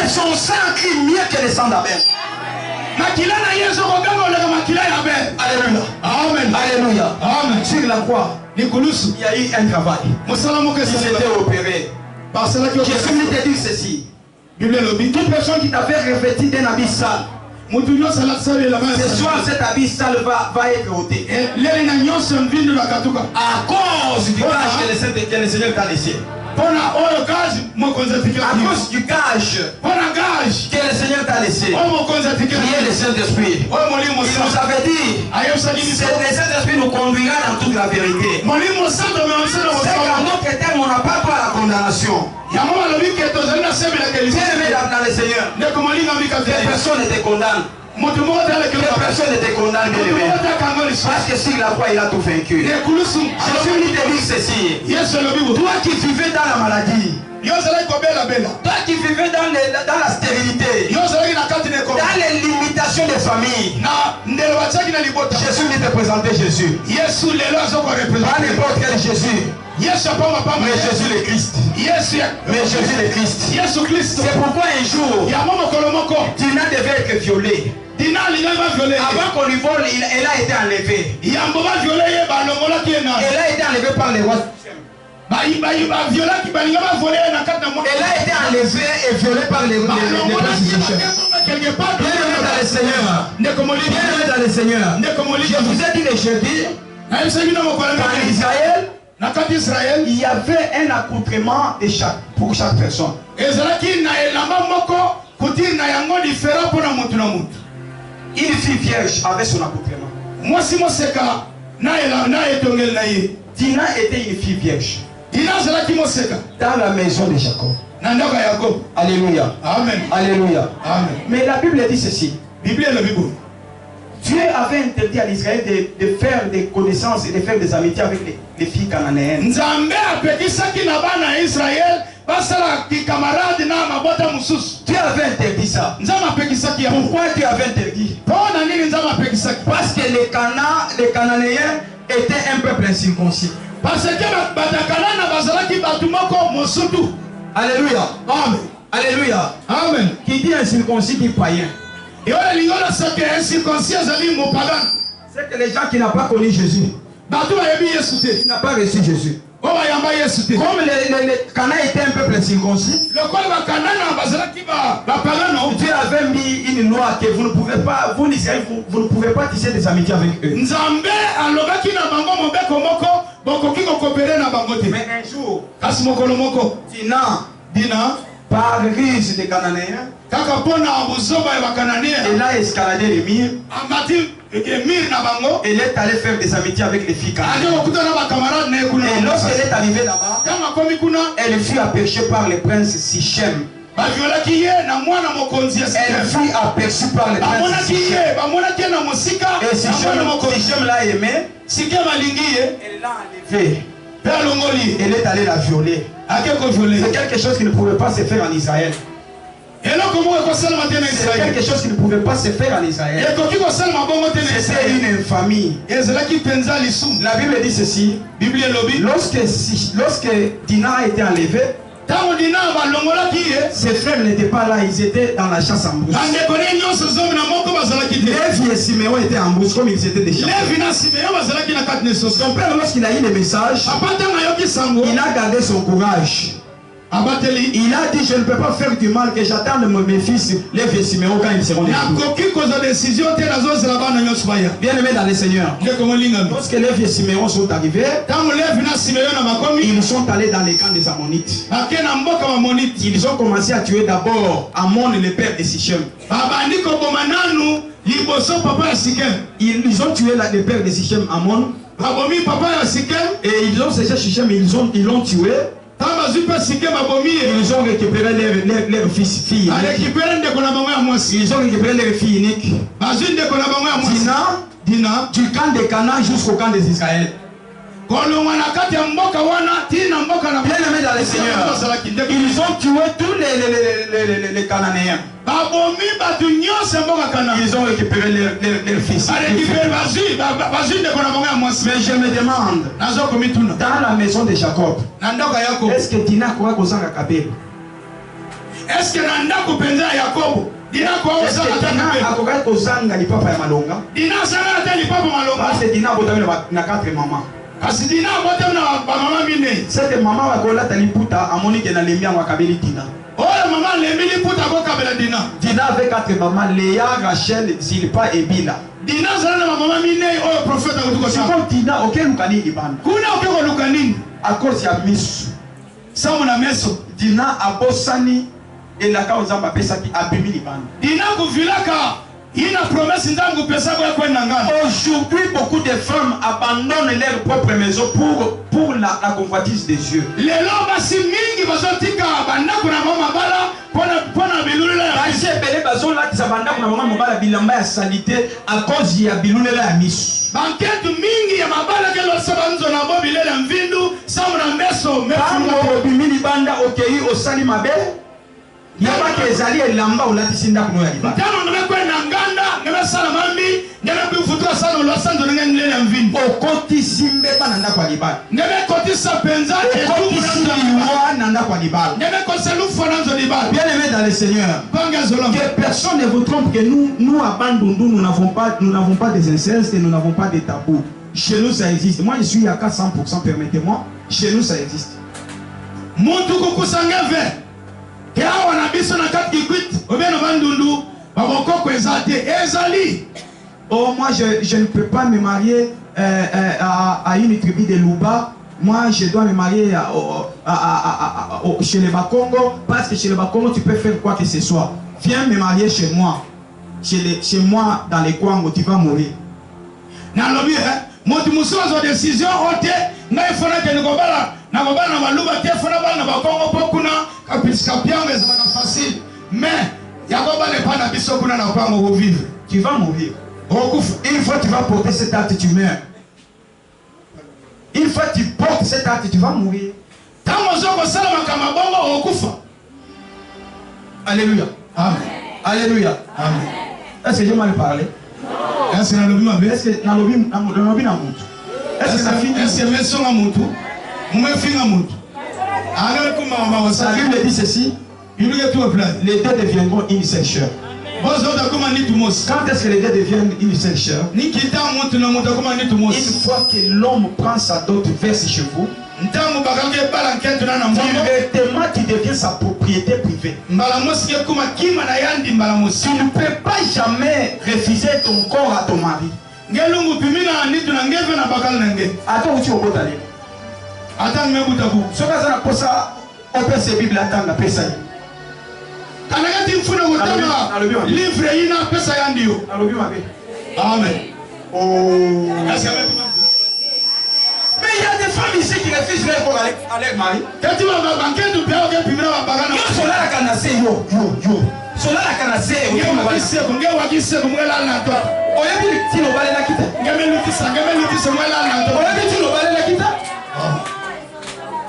son sang crie mieux que le sang d'Abel. Alléluia. Amen. Alléluia. Amen. Sur la croix, il y a eu un travail. Il s'était opéré. Jésus lui a dit ceci. Toute personne qui t'avait revêtu d'un habit sale, ce soir cet habit sale va être ôté. À cause du gage que le Seigneur t'a laissé. À cause du gage que le Seigneur t'a laissé, qui est le Saint-Esprit. Il nous avait dit, le Saint-Esprit nous conduira dans toute la vérité. C'est qu'en d'autres termes, on n'a pas droit à la condamnation. Bien-aimé dans le Seigneur, que personne ne te condamne. Que personne ne te condamne, bien-aimé. Parce que sur la croix, il a tout vaincu. Jésus lui dit ceci. Toi qui vivais dans la maladie, toi qui vivais dans la stérilité, dans les limitations des familles, Jésus lui te présentait Jésus. Pas n'importe quel Jésus. Mais Jésus le Christ. Mais Jésus le Christ. C'est pourquoi un jour, Dina devait être violée. Avant qu'on lui vole, elle a été enlevée. Elle a été enlevée par les rois. Elle a été enlevée et violée par les princes du Sichem. Bien-aimé dans le Seigneur. Bien-aimé dans le Seigneur. Je vous ai dit le jeudi, qu'en Israël, il y avait un accoutrement pour chaque personne. Une fille vierge avait son accoutrement. Dina était une fille vierge dans la maison de Jacob. Alléluia. Amen. Alléluia. Amen. Mais la Bible dit ceci. Dieu avait interdit à Israël de faire des connaissances et de faire des amitiés avec les filles cananéennes. Dieu avait interdit ça. Pourquoi Dieu avait interdit? Parce que les Cananéens étaient un peuple incirconcis. Alléluia. Amen. Alléluia. Amen. Qui dit incirconcis dit païen. C'est que les gens qui n'ont pas connu Jésus, qui n'ont pas reçu Jésus. Comme les Canains étaient un peuple incirconcis, Dieu avait mis une loi que vous ne pouvez pas, vous ne pouvez pas tisser des amitiés avec eux. Mais un jour, Dina, par ruse des Cananéens, elle a escaladé les murs. Elle est allée faire des amitiés avec les filles cananéennes. Et lorsqu'elle est arrivée là-bas, elle fut aperçue par le prince Sichem. Elle fut aperçue par le prince Sichem. Et Sichem l'a aimée. Elle l'a enlevée. Elle est allée la violer. C'est quelque chose qui ne pouvait pas se faire en Israël. C'est quelque chose qui ne pouvait pas se faire en Israël. C'était une infamie. La Bible dit ceci. Lorsque Dina a été enlevée, ses frères n'étaient pas là, ils étaient dans la chasse en brousse. Lévi et Siméon étaient en brousse comme ils étaient des chasseurs. Son père, lorsqu'il a eu le message, il a gardé son courage. Il a dit: je ne peux pas faire du mal, que j'attends de mes fils, Lévi et Siméon, quand ils seront des bien-aimés dans le Seigneur. Lorsque Lévi et Siméon sont arrivés, ils sont allés dans les camps des Ammonites. Ils ont commencé à tuer d'abord Ammon, le père de Sichem. Ils ont tué le père de Sichem, Ammon. Et ils ont séché Sichem, ils l'ont tué. Ils ont récupéré leurs filles. Ils ont récupéré leurs filles uniques. Dina, du camp des Canaan jusqu'au camp des Israël. Bien-aimés dans le Seigneur, ils ont tué tous les Cananéens. Ils ont récupéré leurs fils. Mais je me demande, dans la maison de Jacob, est-ce que Dina croit qu'on s'en rappelle? Est-ce que nanda kupenza Yakobo? Dina kwa osa ataka akoka kozanga lipapa ya malonga. Dina sana ata lipapa malonga. Parce que Dina botamela na 4 maman. Kasi Dina botamela ba maman mine. Cette maman wa kola taliputa amoni ke na lembi ya kabeli Dina. Oh maman lembi liputa ko kabela Dina. Dina avec 4 mamans, Léa, Rachel, Zilpa et Bila. Dina sana na maman mine o prophète akutuko sa. Siko Dina okelukani ibanda. Kuna okeko lukani à cause ya misu. Sa mona meso. Dina abosani et la cause a pesa ki abimi libanda. Dina kuvilaka ina promesse ndangu pesa kwa kwenda ngana. Aujourd'hui beaucoup de femmes abandonnent leur propre maison pour la convoitise des yeux. Lelo basi mingi bazotika banda kuna mama bala pona bilulela. Basi bele bazola ki banda kuna mama bala bilamba ya salité à cause ya bilulela ya misu. Banketu mingi ya mabala kelo sabanzo na bo bilela mvindu samuna meso meso bimili banda okei osali mabe. Yaba kezali elamba olatisi ndako no ya libanda. Tano namekwenda nganda ngemesala mambi ngemebifutua sana ulosanzo ngengelela mvindu. Okotisi mbeba na ndako ya libanda. Ngemekotisa penza okotisi liwa na ndako ya libanda. Ngemekotisa lufu nanzo libanda. Bien aimé dans le Seigneur, que personne ne vous trompe que nous à Bandundu nous n'avons pas des incestes et nous n'avons pas de tabous. Chez nous ça existe. Moi je suis à 400%, permettez-moi. Chez nous ça existe. Muntu kukusangeve. Kia wanabiso na kati kwit obeno Bandundu baboko ezate ezali. Oh moi je ne peux pas me marier à une tribu de Luba. Moi je dois me marier chez les Bakongo parce que chez les Bakongo tu peux faire quoi que ce soit. Viens me marier chez moi. Chez moi dans les Kwango tu vas mourir. Nalobi motu musozo décision ote ngai fona ke ngobala na baluba te fona bana Bakongo pokuna kapisika pianga za facile mais yakoba ne pas na biso kuna na Kwango vivre. Tu vas mourir. Une fois tu vas porter cet acte tu meurs. Une fois tu portes cet acte tu vas mourir. Alléluia. Amen. Alléluia. Amen. Est-ce que j'ai mal parlé? Est-ce que nalobi mabe? Est-ce que nalobi na mutu? Est-ce que ça finit? Est-ce que meso na mutu? Mumefinga mutu. La Bible dit ceci. Les deux deviendront une seule chair. Quand est-ce que les deux deviennent une seule chair? Une fois que l'homme prend sa dot verse chez vous, directement tu deviens sa propriété privée. Tu ne peux pas jamais refuser ton corps à ton mari. Attends où tu vas aller. Attends, mais où tu vas livre ina pesa ya ndio. Amen. Oh. Mais il y a des femmes ici qui refusent leur corps avec mari. Quand tu vas banquer du père que pimena wa bagana. Yo sola la kanase yo. Sola la kanase yo. Ngewakise kumwela na to. Oyebi ti no bale la kita. Ngemelutisa mwela na to. Oyebi ti no bale la kita.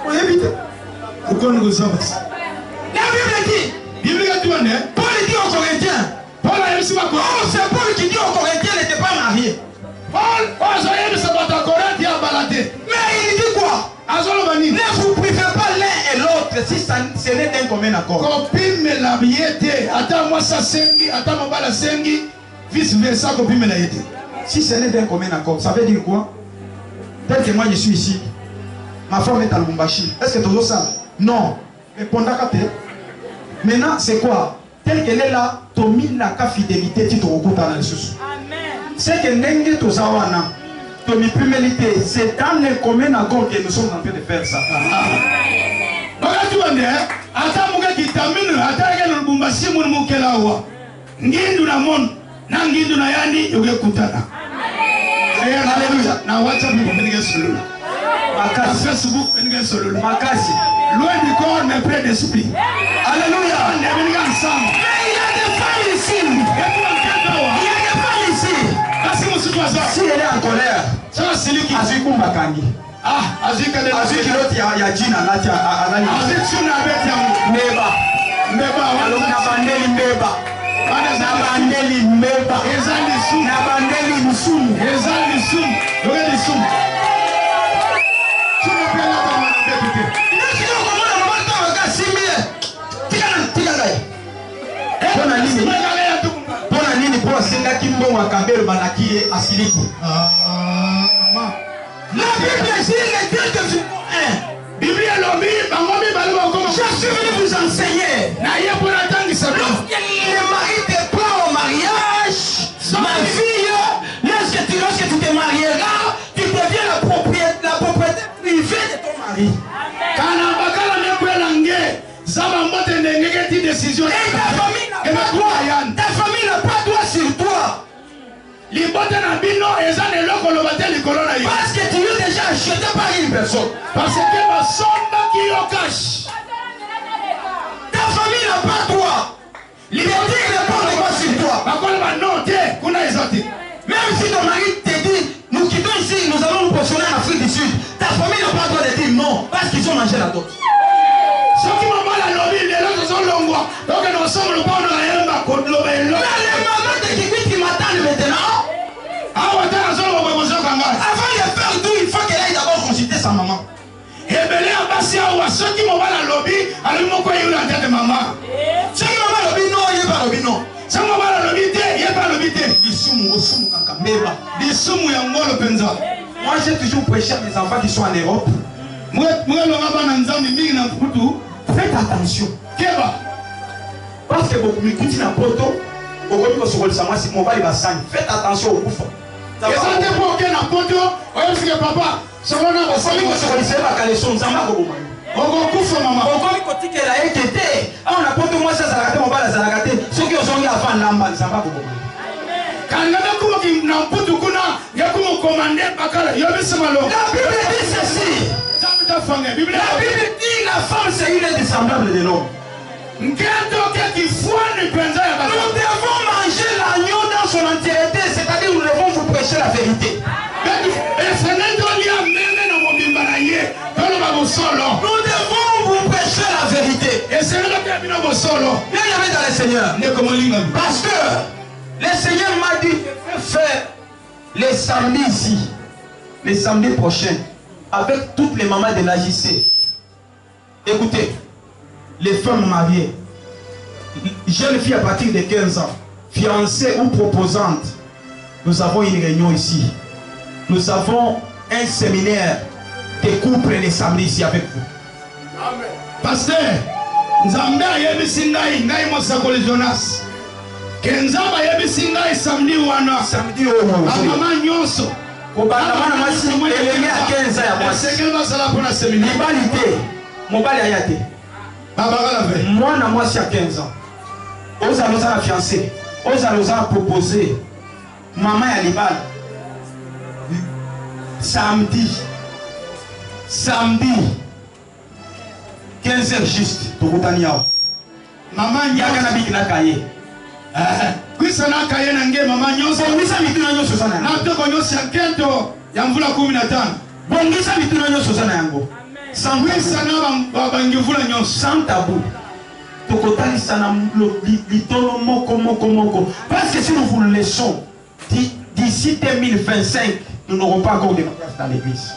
Oyebi te. Ukoni kuzabas. La Bible dit. Bible dit on est. Paul dit aux Corinthiens. Paul a dit quoi? Oh, c'est Paul qui dit aux Corinthiens n'était pas marié. Paul, mais il dit quoi? Ne vous privez pas l'un et l'autre si ce n'est d'un commun accord. Si ce n'est d'un commun accord, ça veut dire quoi? Tel que moi je suis ici, ma femme est à Lubumbashi. Est-ce que tu as ça? Non. Répondez à côté. Maintenant, c'est quoi? Tel qu'elle est là, tu as mis la fidélité, tu te recoupes dans les sous. C'est que Nenge Tozawana, Tomi Primélité, c'est dans le commun accord que nous sommes en train de faire ça. Alléluia. Na WhatsApp Facebook, Makasi. Loin du corps, mais près d'esprit. Alléluia. Mais il y a des femmes ici. Il y a des femmes ici. Si elle est en colère, Azikou Makangi. Azikiloti ya jina lati anani. Meba. Nabandeli meba. Nabandeli meba. Nabandeli msumu. Pona nini po asenga kimbongo akambelo banaki asiliku. La Bible dit les deux de Philippiens 1. Bible lobi bangomi balwa comme je suis venu vous enseigner. Na ye pour attendre ça. Le mari te prend au mariage. Ma fille, lorsque tu te marieras, tu deviens la propriété privée de ton mari. Kana bakala mekwela nge. Zaba mbote ndenge ti décision. Et ta famille n'a pas droit sur toi. Parce que tu es déjà acheté par une personne. Parce que ma somme qui est cash. Ta famille n'a pas droit. Liberté n'a pas droit sur toi. Même si ton mari te dit, nous quittons ici, nous allons nous positionner en Afrique du Sud. Ta famille n'a pas droit de dire non, parce qu'ils ont mangé la torte. Ceux qui m'ont mal à l'objet, les autres sont longs. Donc nous sommes le bon de la haine. Mais les mamans de qui m'attendent maintenant. Avant de faire tout, il faut qu'elle aille d'abord consulter sa maman. Et bien, ceux qui m'ont mal à l'objet, ils m'ont eu la tête de maman. Ceux qui m'ont mal à l'objet, non, il n'y a pas l'objet, non. Ceux qui m'ont mal à l'objet, il n'y a pas l'objet. Moi, j'ai toujours prêché à mes enfants qui sont en Europe. Faites attention. Parce que beaucoup m'écoutent dans le poteau, faites attention au bouffon. La Bible dit la femme c'est une indissemblable de l'homme. Nous devons manger l'agneau dans son entièreté, c'est-à-dire nous devons vous prêcher la vérité. Nous devons vous prêcher la vérité. Bien aimé dans le Seigneur. Parce que le Seigneur m'a dit de faire les samedis ici, les samedis prochains, avec toutes les mamans de l'AJC. Écoutez, les femmes mariées, jeunes filles à partir de 15 ans, fiancées ou proposantes, nous avons une réunion ici. Nous avons un séminaire de couples les samedis ici avec vous. Amen. Pasteur, Nzambe ayebisi ngai mosakoli Jonas. Kenzaba ayebisi ngai samedi wana. Samedi oyo. Mama nyonso. Kobana mwasi elenge ya 15 ya mwasi. Sengela sala pona séminaire. Libalité. Mobali ayate. Moi, na moi, c'est à 15 ans. Aux allons à la fiancée. Aux allons à proposer. Maman à l'ibal. Samedi. 15h juste. Maman, il y a un habit qui n'a caillé. Kuisa na kaye na nge mama nyonso. Bongisa mituna nyonso sana. Na toko nyonso ya kento ya mvula 15. Bongisa mituna nyonso sana yango. Sans tabou. Parce que si nous vous le laissons, d'ici 2025, nous n'aurons pas encore de place dans l'église.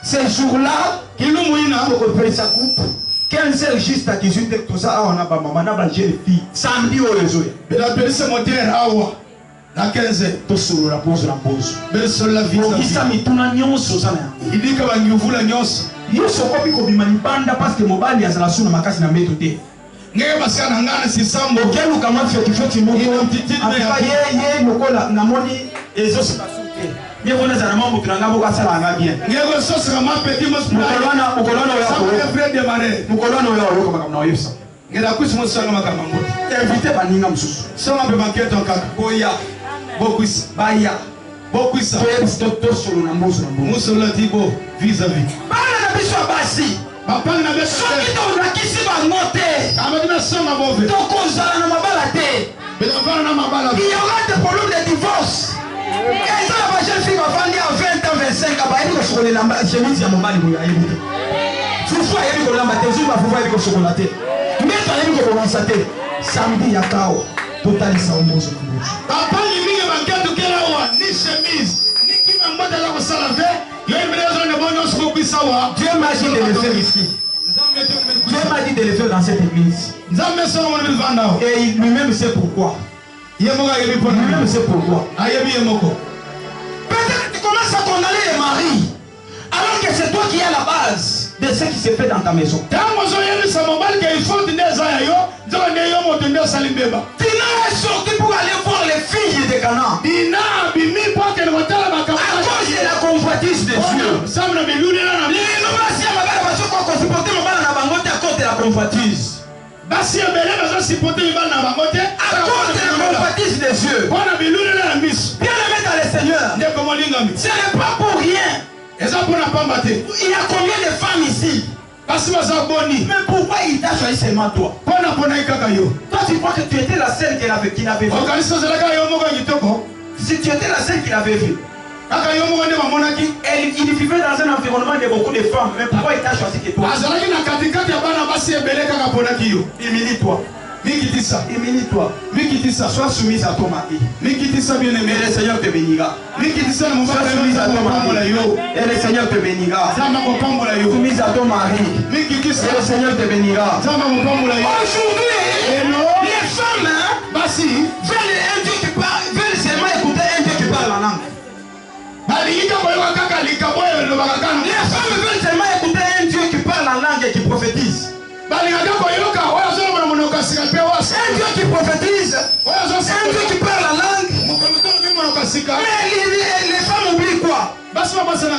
Ces jours-là, 15h juste à 18h, tout ça, on a pas maman, on a jeune fille. Samedi au réseau. Mais la personne moteur awa. La 15h, tout sur la pause. Mais sur la vie. Il s'est tout na nyonso sana. Il dit que va nyuvula nyonso. Yo soko biko bimani banda parce que mobali ya zala suna makasi na meto te. Ngeke basika na ngana si sambo. Okelu kama feti moko. Afika ye mokola na moni ezo sipasuke. Ye bona za mambo tunangabo kwa sala anga bien. Ngeke sosi kama petit mos. Mukolona ya ko. Frère de mare. Mukolona ya ko kama na oyesa. Ngela kusi mos sanga makama ngoto. Invité baninga mususu. Sanga be maketo kaka. Boya. Bokuisa. Baya. Bokuisa. Toto solo na mbuzo na mbuzo. Muso la tibo vis-à-vis. Bana na biso basi. Papa na biso. Soki to na kisi ba ngote. Amadi na sanga bove. Toko zala na mabala te. Belava na mabala. Il y aura des problèmes de divorce. Et ça la jeune fille va vendre à 20 ans 25 ans ba yiko sokole lamba chemise ya mobali boya yebi. Fufu ayebi ko lamba te zuba fufu ayebi ko sokola te. Mbeto ayebi ko komisa te. Samedi ya kao. Totalisa ombozo na mbuzo. Papa ni mingi banketo kela ni chemise, ni qui m'a monté là au salave, il y a une maison de bonheur sur le sawa. Dieu m'a dit de le faire ici. Dieu m'a dit de le faire dans cette église. Et lui-même sait pourquoi. Lui-même sait pourquoi. Peut-être que tu commences à condamner les maris, alors que c'est toi qui es à la base de ce qui se fait dans ta maison. Dina est sorti pour aller voir les filles de Canaan. À cause de la convoitise des cieux. À cause de la convoitise. À cause de la convoitise des cieux. Bien aimé dans le Seigneur. Ce n'est pas pour rien. Il y a combien de femmes ici? Mais pourquoi il t'a choisi seulement toi? Toi tu crois que tu étais la seule qui l'avait vu. Si tu étais la seule qui l'avait vu. Et il vivait dans un environnement de beaucoup de femmes. Mais pourquoi il t'a choisi que toi? Humilie-toi. Humilie-toi. Sois soumise à ton mari. Et le Seigneur te bénira. Sois soumise à ton mari. Et le Seigneur te bénira. Soumise à ton mari. Et le Seigneur te bénira. Aujourd'hui, les femmes veulent un Dieu qui parle, veulent seulement écouter un Dieu qui parle en langue. Les femmes veulent seulement écouter un Dieu qui parle en langue et qui prophétise. Un Dieu qui prophétise, un Dieu qui parle en langue. Mais les femmes oublient quoi?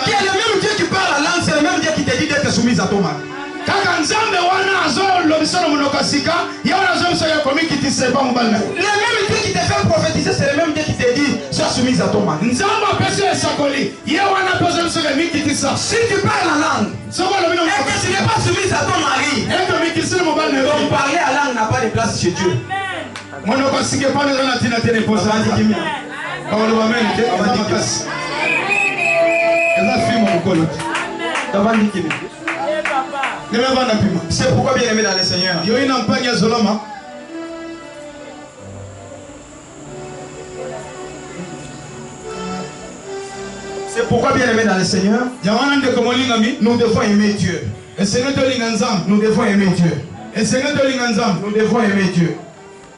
Qui est le même Dieu qui parle en langue, c'est le même Dieu qui te dit d'être soumise à ton mari. Le même Dieu qui te fait prophétiser, c'est le même Dieu qui te dit sois soumise à ton mari. Si tu parles en langue et que tu n'es pas soumise à ton mari, donc parler en langue n'a pas de place chez Dieu. C'est pourquoi bien aimé dans le Seigneur. C'est pourquoi bien aimé dans le Seigneur, nous devons aimer Dieu. Nous devons aimer Dieu. Nous devons aimer Dieu.